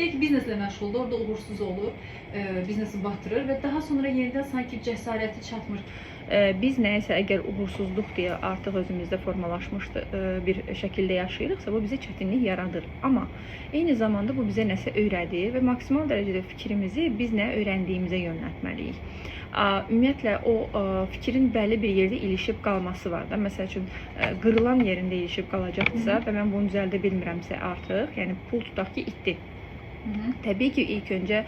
Belki biznesle məşğuldur, orada uğursuz olur, biznesi batırır və daha sonra yenidən sanki cəsarəti çatmır. Biz nəyəsə əgər uğursuzluq deyə artıq özümüzdə formalaşmışdı bir şəkildə yaşayırıqsa, bu bizə çətinlik yaradır. Amma eyni zamanda bu bizə nəsə öyrədir və maksimal dərəcədə fikrimizi biz nə öyrəndiyimizə yönəltməliyik. Ümumiyyətlə o fikrin bəlli bir yerdə ilişib qalması var da. Məsəl üçün qırılan yerində ilişib qalacaqsa və mən bunu düzəldə bilmirəmsə artıq, yəni pul tutaq ki, itdi. Təbii ki, ilk öncə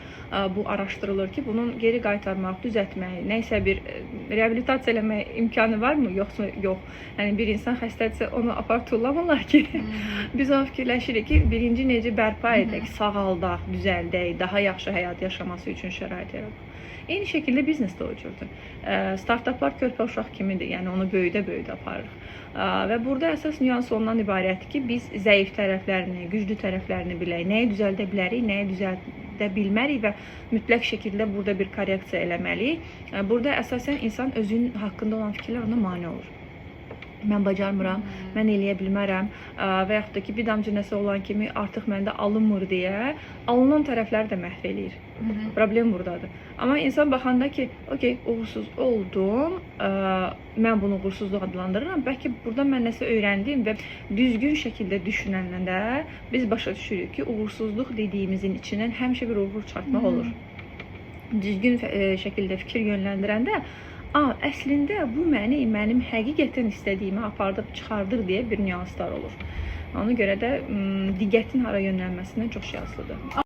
bu araşdırılır ki, bunun geri qaytarmaq, düzəltmək, nəysə bir reabilitasiya eləmək imkanı varmı, yoxsa yox. Yəni bir insan xəstədirsə onu apar tullamırlar ki, biz onu fikirləşirik ki, birinci necə bərpa edək, sağaldaq, düzəldək, daha yaxşı həyat yaşaması üçün şərait yaradaq. Eyni şəkildə biznes də o cürdür. Startuplar körpə uşaq kimidir, yəni onu böyüdə-böyüdə aparırıq. Və burada əsas nüans ondan ibarətdir ki, biz zəif tərəflərini, güclü tərəflərini bilək, nəyi düzəldə bilərik, nəyi düzəldə bilmərik və mütləq şəkildə burada bir korreksiya eləməliyik. Burada əsasən insan özünün haqqında olan fikirlər ona mane olur. Mən bacarmıram, mən eləyə bilmərəm və yaxud da ki, bir damcı nəsə olan kimi artıq məndə alınmır deyə alınan tərəfləri də məhv eləyir. Problem buradadır. Amma insan baxanda ki, okey, uğursuz oldum, mən bunu uğursuzluq adlandırıram, bəlkə burada mən nəsə öyrəndim və düzgün şəkildə düşünəndə biz başa düşürük ki, uğursuzluq dediyimizin içindən həmişə bir uğur çıxartmaq olur. Düzgün şəkildə fikir yönləndirəndə əslində bu mənim həqiqətən istədiyimi apardıb çıxardır deyə bir nüanslar olur. Ona görə də diqqətin hara yönəlməsindən çox şey asılıdır.